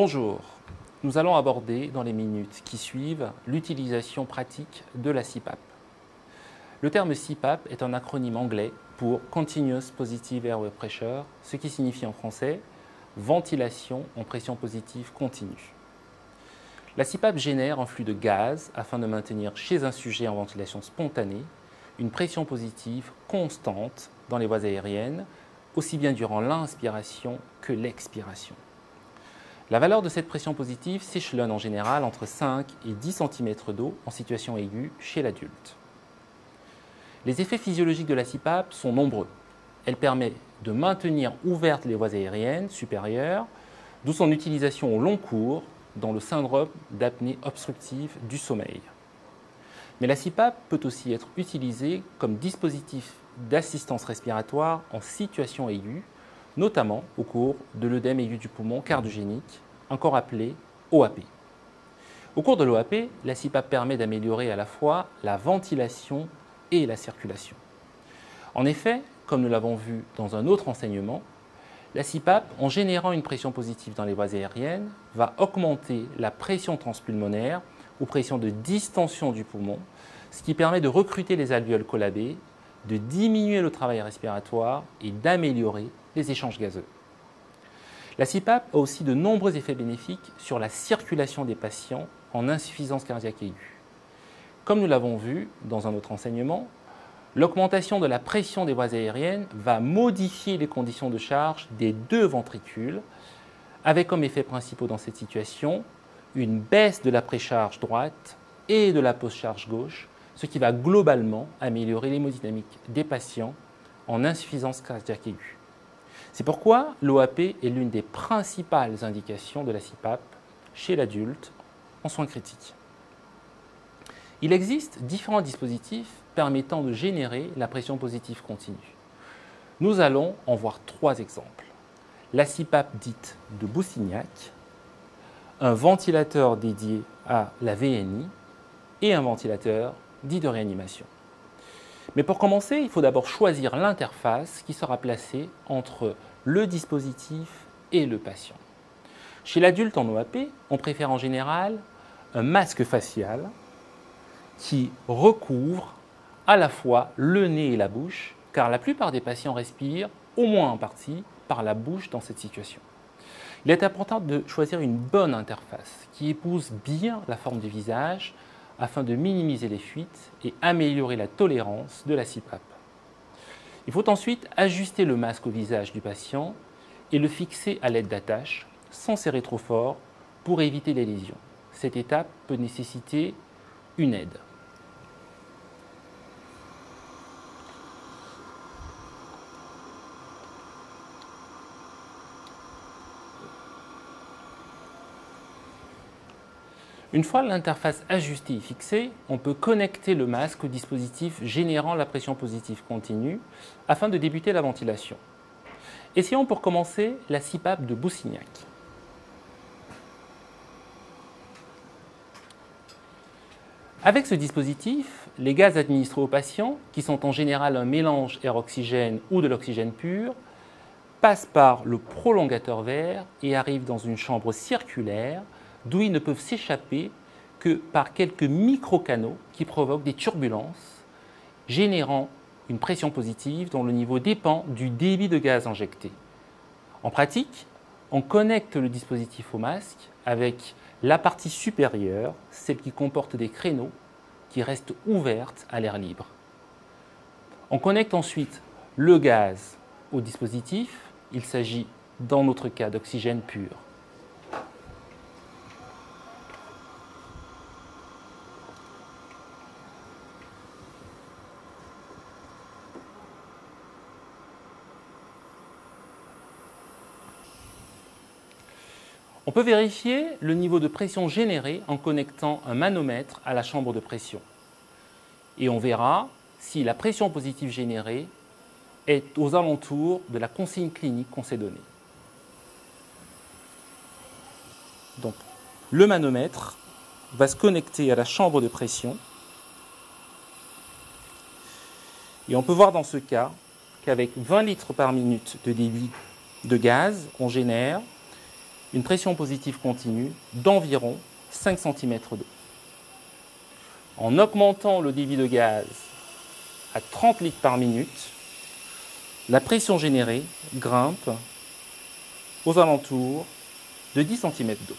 Bonjour, nous allons aborder dans les minutes qui suivent l'utilisation pratique de la CPAP. Le terme CPAP est un acronyme anglais pour Continuous Positive Airway Pressure, ce qui signifie en français ventilation en pression positive continue. La CPAP génère un flux de gaz afin de maintenir chez un sujet en ventilation spontanée une pression positive constante dans les voies aériennes, aussi bien durant l'inspiration que l'expiration. La valeur de cette pression positive s'échelonne en général entre 5 et 10 cm d'eau en situation aiguë chez l'adulte. Les effets physiologiques de la CPAP sont nombreux. Elle permet de maintenir ouvertes les voies aériennes supérieures, d'où son utilisation au long cours dans le syndrome d'apnée obstructive du sommeil. Mais la CPAP peut aussi être utilisée comme dispositif d'assistance respiratoire en situation aiguë, notamment au cours de l'œdème aigu du poumon cardiogénique, encore appelé OAP. Au cours de l'OAP, la CPAP permet d'améliorer à la fois la ventilation et la circulation. En effet, comme nous l'avons vu dans un autre enseignement, la CPAP, en générant une pression positive dans les voies aériennes, va augmenter la pression transpulmonaire ou pression de distension du poumon, ce qui permet de recruter les alvéoles collabées, de diminuer le travail respiratoire et d'améliorer les échanges gazeux. La CPAP a aussi de nombreux effets bénéfiques sur la circulation des patients en insuffisance cardiaque aiguë. Comme nous l'avons vu dans un autre enseignement, l'augmentation de la pression des voies aériennes va modifier les conditions de charge des deux ventricules, avec comme effets principaux dans cette situation une baisse de la précharge droite et de la post-charge gauche, ce qui va globalement améliorer l'hémodynamique des patients en insuffisance cardiaque aiguë. C'est pourquoi l'OAP est l'une des principales indications de la CPAP chez l'adulte en soins critiques. Il existe différents dispositifs permettant de générer la pression positive continue. Nous allons en voir trois exemples. La CPAP dite de Boussignac, un ventilateur dédié à la VNI et un ventilateur dit de réanimation. Mais pour commencer, il faut d'abord choisir l'interface qui sera placée entre le dispositif et le patient. Chez l'adulte en OAP, on préfère en général un masque facial qui recouvre à la fois le nez et la bouche, car la plupart des patients respirent au moins en partie par la bouche dans cette situation. Il est important de choisir une bonne interface qui épouse bien la forme du visage afin de minimiser les fuites et améliorer la tolérance de la CPAP. Il faut ensuite ajuster le masque au visage du patient et le fixer à l'aide d'attaches sans serrer trop fort pour éviter les lésions. Cette étape peut nécessiter une aide. Une fois l'interface ajustée et fixée, on peut connecter le masque au dispositif générant la pression positive continue afin de débuter la ventilation. Essayons pour commencer la CPAP de Boussignac. Avec ce dispositif, les gaz administrés aux patients, qui sont en général un mélange air-oxygène ou de l'oxygène pur, passent par le prolongateur vert et arrivent dans une chambre circulaire d'où ils ne peuvent s'échapper que par quelques micro-canaux qui provoquent des turbulences, générant une pression positive dont le niveau dépend du débit de gaz injecté. En pratique, on connecte le dispositif au masque avec la partie supérieure, celle qui comporte des créneaux qui restent ouvertes à l'air libre. On connecte ensuite le gaz au dispositif, il s'agit dans notre cas d'oxygène pur. On peut vérifier le niveau de pression généré en connectant un manomètre à la chambre de pression. Et on verra si la pression positive générée est aux alentours de la consigne clinique qu'on s'est donnée. Donc, le manomètre va se connecter à la chambre de pression. Et on peut voir dans ce cas qu'avec 20 litres par minute de débit de gaz, on génère une pression positive continue d'environ 5 cm d'eau. En augmentant le débit de gaz à 30 litres par minute, la pression générée grimpe aux alentours de 10 cm d'eau.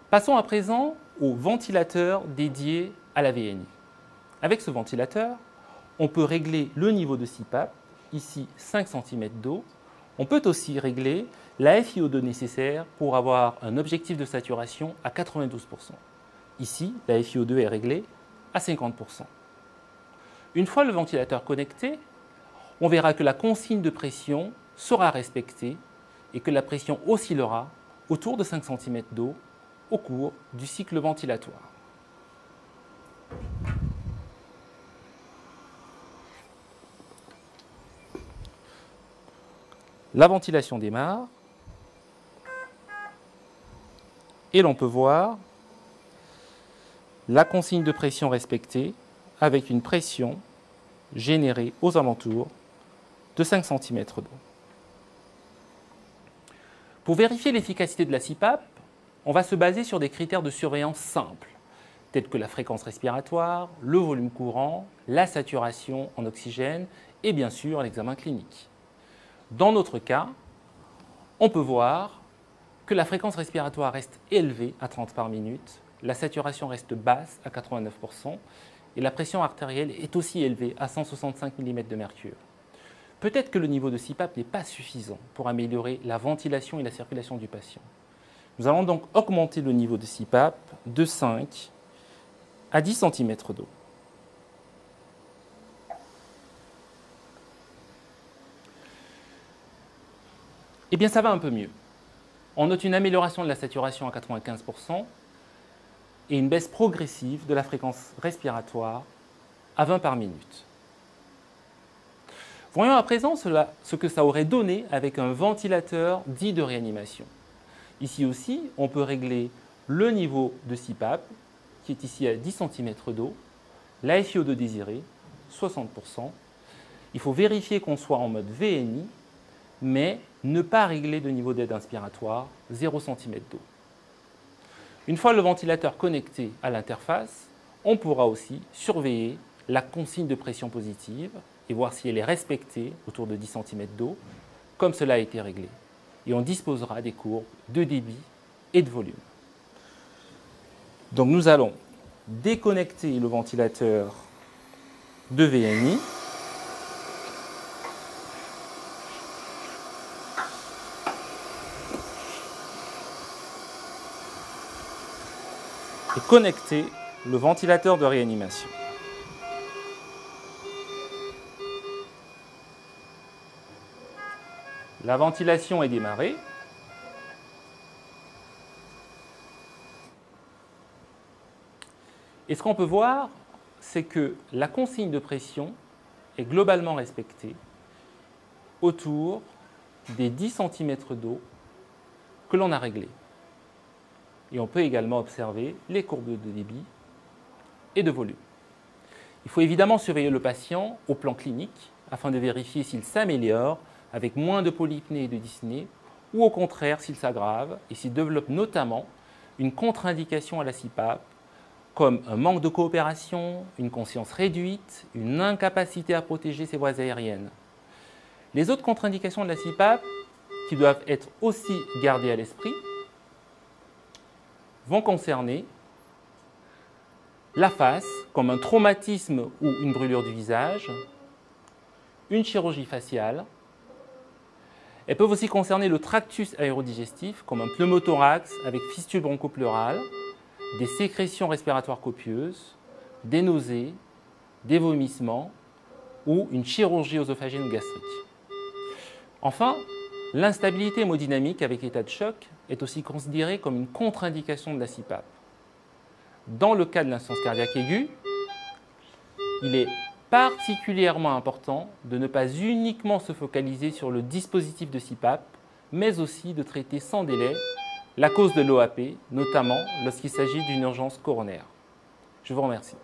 Passons à présent au ventilateur dédié à la VNI. Avec ce ventilateur, on peut régler le niveau de CPAP, ici 5 cm d'eau. On peut aussi régler la FiO2 nécessaire pour avoir un objectif de saturation à 92%. Ici, la FiO2 est réglée à 50%. Une fois le ventilateur connecté, on verra que la consigne de pression sera respectée et que la pression oscillera autour de 5 cm d'eau au cours du cycle ventilatoire. La ventilation démarre et l'on peut voir la consigne de pression respectée avec une pression générée aux alentours de 5 cm d'eau. Pour vérifier l'efficacité de la CPAP, on va se baser sur des critères de surveillance simples, tels que la fréquence respiratoire, le volume courant, la saturation en oxygène et bien sûr l'examen clinique. Dans notre cas, on peut voir que la fréquence respiratoire reste élevée à 30 par minute, la saturation reste basse à 89% et la pression artérielle est aussi élevée à 165 mm de mercure. Peut-être que le niveau de CPAP n'est pas suffisant pour améliorer la ventilation et la circulation du patient. Nous allons donc augmenter le niveau de CPAP de 5 à 10 cm d'eau. Eh bien, ça va un peu mieux. On note une amélioration de la saturation à 95% et une baisse progressive de la fréquence respiratoire à 20 par minute. Voyons à présent ce que ça aurait donné avec un ventilateur dit de réanimation. Ici aussi, on peut régler le niveau de CPAP, qui est ici à 10 cm d'eau, la FiO2 désirée, 60%. Il faut vérifier qu'on soit en mode VNI, mais ne pas régler de niveau d'aide inspiratoire, 0 cm d'eau. Une fois le ventilateur connecté à l'interface, on pourra aussi surveiller la consigne de pression positive et voir si elle est respectée autour de 10 cm d'eau, comme cela a été réglé. Et on disposera des courbes de débit et de volume. Donc nous allons déconnecter le ventilateur de VNI. Et connecter le ventilateur de réanimation. La ventilation est démarrée. Et ce qu'on peut voir, c'est que la consigne de pression est globalement respectée autour des 10 cm d'eau que l'on a réglés. Et on peut également observer les courbes de débit et de volume. Il faut évidemment surveiller le patient au plan clinique afin de vérifier s'il s'améliore avec moins de polypnées et de dyspnées ou au contraire s'il s'aggrave et s'il développe notamment une contre-indication à la CPAP comme un manque de coopération, une conscience réduite, une incapacité à protéger ses voies aériennes. Les autres contre-indications de la CPAP qui doivent être aussi gardées à l'esprit vont concerner la face, comme un traumatisme ou une brûlure du visage, une chirurgie faciale. Elles peuvent aussi concerner le tractus aérodigestif, comme un pneumothorax avec fistule bronchopleurale, des sécrétions respiratoires copieuses, des nausées, des vomissements ou une chirurgie œsophagéenne ou gastrique. Enfin, l'instabilité hémodynamique avec état de choc est aussi considérée comme une contre-indication de la CPAP. Dans le cas de l'insuffisance cardiaque aiguë, il est particulièrement important de ne pas uniquement se focaliser sur le dispositif de CPAP, mais aussi de traiter sans délai la cause de l'OAP, notamment lorsqu'il s'agit d'une urgence coronaire. Je vous remercie.